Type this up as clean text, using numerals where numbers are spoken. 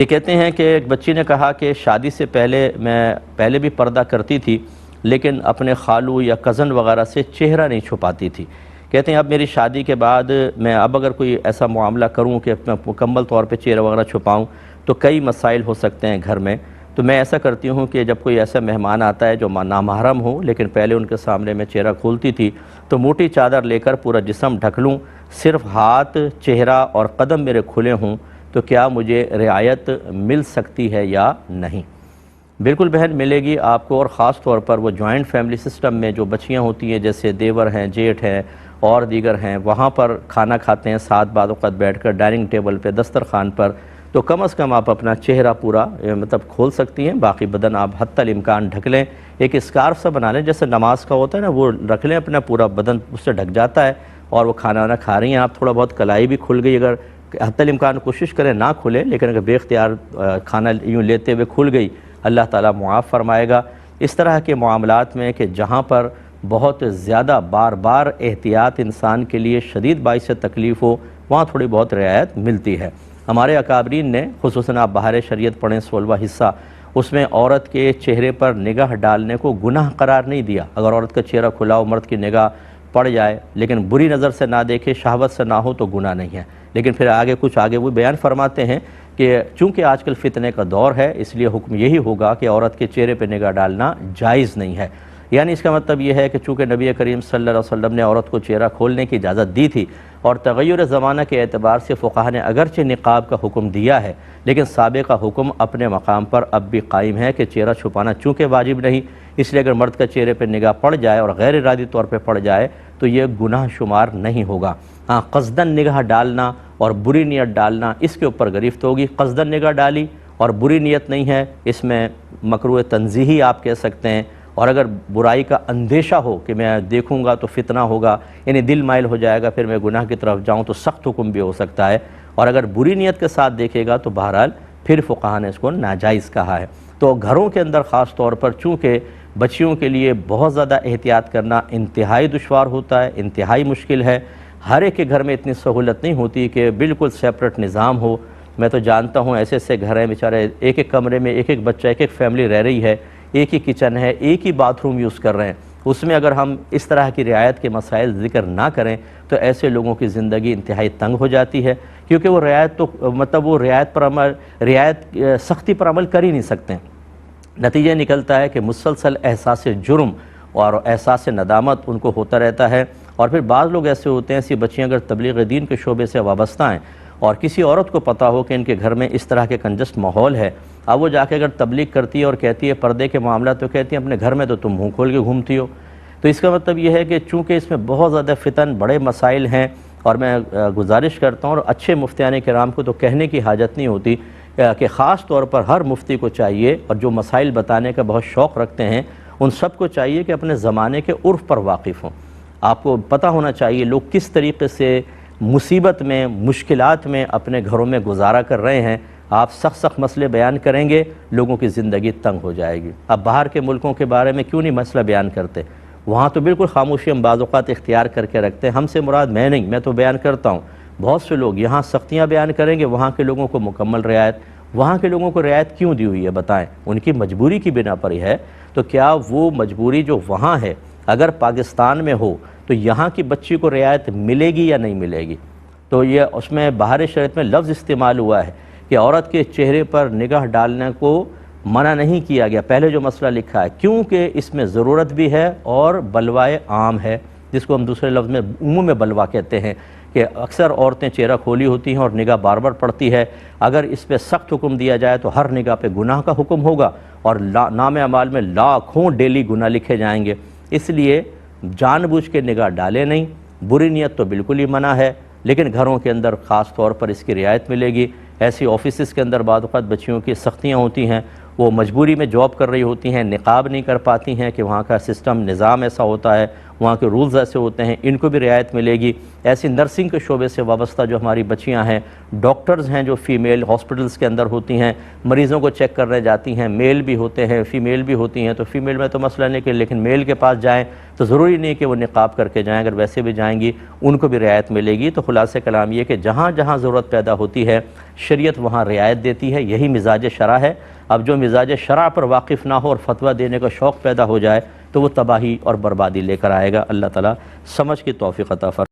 یہ کہتے ہیں کہ ایک بچی نے کہا کہ شادی سے پہلے بھی پردہ کرتی تھی، لیکن اپنے خالو یا کزن وغیرہ سے چہرہ نہیں چھپاتی تھی۔ کہتے ہیں اب میری شادی کے بعد میں اگر کوئی ایسا معاملہ کروں کہ اپنا مکمل طور پہ چہرہ وغیرہ چھپاؤں تو کئی مسائل ہو سکتے ہیں گھر میں، تو میں ایسا کرتی ہوں کہ جب کوئی ایسا مہمان آتا ہے جو نامحرم ہو لیکن پہلے ان کے سامنے میں چہرہ کھولتی تھی تو موٹی چادر لے کر پورا جسم ڈھک لوں، صرف ہاتھ، چہرہ اور قدم میرے کھلے ہوں، تو کیا مجھے رعایت مل سکتی ہے یا نہیں؟ بالکل بہن ملے گی آپ کو، اور خاص طور پر وہ جوائنٹ فیملی سسٹم میں جو بچیاں ہوتی ہیں جیسے دیور ہیں، جیٹھ ہیں اور دیگر ہیں، وہاں پر کھانا کھاتے ہیں ساتھ بعض اوقات بیٹھ کر ڈائننگ ٹیبل پہ دسترخوان پر، تو کم از کم آپ اپنا چہرہ پورا کھول سکتی ہیں، باقی بدن آپ حتی الامکان ڈھک لیں، ایک اسکارف سا بنا لیں جیسے نماز کا ہوتا ہے نا، وہ رکھ لیں، اپنا پورا بدن اس سے ڈھک جاتا ہے، اور وہ کھانا وانا کھا رہی ہیں آپ، تھوڑا بہت کلائی بھی کھل گئی، اگر حتی الامکان کوشش کریں نہ کھلے، لیکن اگر بے اختیار کھانا یوں لیتے ہوئے کھل گئی اللہ تعالیٰ معاف فرمائے گا۔ اس طرح کے معاملات میں کہ جہاں پر بہت زیادہ بار بار احتیاط انسان کے لیے شدید باعث تکلیف ہو، وہاں تھوڑی بہت رعایت ملتی ہے۔ ہمارے اکابرین نے خصوصاً آپ بہار شریعت پڑھیں 16واں حصہ، اس میں عورت کے چہرے پر نگاہ ڈالنے کو گناہ قرار نہیں دیا۔ اگر عورت کا چہرہ کھلا ہو، مرد کی نگاہ پڑ جائے لیکن بری نظر سے نہ دیکھے، شہوت سے نہ ہو، تو گناہ نہیں ہے۔ لیکن پھر آگے وہ بیان فرماتے ہیں کہ چونکہ آج کل فتنے کا دور ہے، اس لیے حکم یہی ہوگا کہ عورت کے چہرے پہ نگاہ ڈالنا جائز نہیں ہے۔ یعنی اس کا مطلب یہ ہے کہ چونکہ نبی کریم صلی اللہ علیہ وسلم نے عورت کو چہرہ کھولنے کی اجازت دی تھی، اور تغیر زمانہ کے اعتبار سے فقہاء نے اگرچہ نقاب کا حکم دیا ہے، لیکن سابقہ حکم اپنے مقام پر اب بھی قائم ہے کہ چہرہ چھپانا چونکہ واجب نہیں، اس لیے اگر مرد کا چہرے پہ نگاہ پڑ جائے اور غیر ارادی طور پہ پڑ جائے تو یہ گناہ شمار نہیں ہوگا۔ ہاں، قصداً نگاہ ڈالنا اور بری نیت ڈالنا، اس کے اوپر گرفت ہوگی۔ قصداً نگاہ ڈالی اور بری نیت نہیں ہے، اس میں مکروہ تنزیہی آپ کہہ سکتے ہیں، اور اگر برائی کا اندیشہ ہو کہ میں دیکھوں گا تو فتنہ ہوگا، یعنی دل مائل ہو جائے گا، پھر میں گناہ کی طرف جاؤں، تو سخت حکم بھی ہو سکتا ہے، اور اگر بری نیت کے ساتھ دیکھے گا تو بہرحال پھر فقہاء نے اس کو ناجائز کہا ہے۔ تو گھروں کے اندر خاص طور پر چونکہ بچیوں کے لیے بہت زیادہ احتیاط کرنا انتہائی دشوار ہوتا ہے، انتہائی مشکل ہے، ہر ایک کے گھر میں اتنی سہولت نہیں ہوتی کہ بالکل سیپریٹ نظام ہو۔ میں تو جانتا ہوں ایسے ایسے گھر ہیں بیچارے، ایک کمرے میں ایک بچہ، ایک فیملی رہ رہی ہے، ایک ہی کچن ہے، ایک ہی باتھ روم یوز کر رہے ہیں، اس میں اگر ہم اس طرح کی رعایت کے مسائل ذکر نہ کریں تو ایسے لوگوں کی زندگی انتہائی تنگ ہو جاتی ہے، کیونکہ وہ رعایت سختی پر عمل کر ہی نہیں سکتے۔ نتیجہ نکلتا ہے کہ مسلسل احساس جرم اور احساس ندامت ان کو ہوتا رہتا ہے، اور پھر بعض لوگ ایسے ہوتے ہیں، ایسی بچیاں اگر تبلیغ دین کے شعبے سے وابستہ ہیں اور کسی عورت کو پتہ ہو کہ ان کے گھر میں اس طرح کے کنجسٹ ماحول ہے، اب وہ جا کے اگر تبلیغ کرتی ہے اور کہتی ہے پردے کے معاملہ، تو کہتی ہے اپنے گھر میں تو تم منہ کھول کے گھومتی ہو۔ تو اس کا مطلب یہ ہے کہ چونکہ اس میں بہت زیادہ فتن، بڑے مسائل ہیں، اور میں گزارش کرتا ہوں، اور اچھے مفتیان کرام کو تو کہنے کی حاجت نہیں ہوتی کہ خاص طور پر ہر مفتی کو چاہیے، اور جو مسائل بتانے کا بہت شوق رکھتے ہیں، ان سب کو چاہیے کہ اپنے زمانے کے عرف پر واقف ہوں۔ آپ کو پتہ ہونا چاہیے لوگ کس طریقے سے مصیبت میں، مشکلات میں اپنے گھروں میں گزارا کر رہے ہیں۔ آپ سخت مسئلے بیان کریں گے، لوگوں کی زندگی تنگ ہو جائے گی۔ اب باہر کے ملکوں کے بارے میں کیوں نہیں مسئلہ بیان کرتے؟ وہاں تو بالکل خاموشی ہم بعض اوقات اختیار کر کے رکھتے ہیں، ہم سے مراد میں نہیں، میں تو بیان کرتا ہوں۔ بہت سے لوگ یہاں سختیاں بیان کریں گے، وہاں کے لوگوں کو مکمل رعایت۔ وہاں کے لوگوں کو رعایت کیوں دی ہوئی ہے بتائیں؟ ان کی مجبوری کی بنا پر ہی ہے، تو کیا وہ مجبوری جو وہاں ہے اگر پاکستان میں ہو تو یہاں کی بچی کو رعایت ملے گی یا نہیں ملے گی؟ تو یہ اس میں بہار شریعت میں لفظ استعمال ہوا ہے کہ عورت کے چہرے پر نگاہ ڈالنے کو منع نہیں کیا گیا، پہلے جو مسئلہ لکھا ہے، کیونکہ اس میں ضرورت بھی ہے اور بلوائے عام ہے، جس کو ہم دوسرے لفظ میں عموم میں بلوا کہتے ہیں، کہ اکثر عورتیں چہرہ کھولی ہوتی ہیں اور نگاہ بار بار پڑتی ہے۔ اگر اس پہ سخت حکم دیا جائے تو ہر نگاہ پہ گناہ کا حکم ہوگا، اور نام اعمال میں لاکھوں ڈیلی گناہ لکھے جائیں گے۔ اس لیے جان بوجھ کے نگاہ ڈالے نہیں، بری نیت تو بالکل ہی منع ہے، لیکن گھروں کے اندر خاص طور پر اس کی رعایت ملے گی۔ ایسی آفیسز کے اندر بعض اوقات بچیوں کی سختیاں ہوتی ہیں، وہ مجبوری میں جاب کر رہی ہوتی ہیں، نقاب نہیں کر پاتی ہیں کہ وہاں کا سسٹم نظام ایسا ہوتا ہے، وہاں کے رولز ایسے ہوتے ہیں، ان کو بھی رعایت ملے گی۔ ایسی نرسنگ کے شعبے سے وابستہ جو ہماری بچیاں ہیں، ڈاکٹرز ہیں جو فیمیل ہاسپٹلز کے اندر ہوتی ہیں، مریضوں کو چیک کرنے جاتی ہیں، میل بھی ہوتے ہیں فیمیل بھی ہوتی ہیں، تو فیمیل میں تو مسئلہ نہیں کہ لیکن میل کے پاس جائیں تو ضروری نہیں کہ وہ نقاب کر کے جائیں، اگر ویسے بھی جائیں گی ان کو بھی رعایت ملے گی۔ تو خلاصہ کلام یہ کہ جہاں جہاں ضرورت پیدا ہوتی ہے شریعت وہاں رعایت دیتی ہے، یہی مزاج شرع ہے۔ اب جو مزاج شرع پر واقف نہ ہو اور فتویٰ دینے کا شوق پیدا ہو جائے تو وہ تباہی اور بربادی لے کر آئے گا۔ اللہ تعالیٰ سمجھ کی توفیق عطا فرمائے۔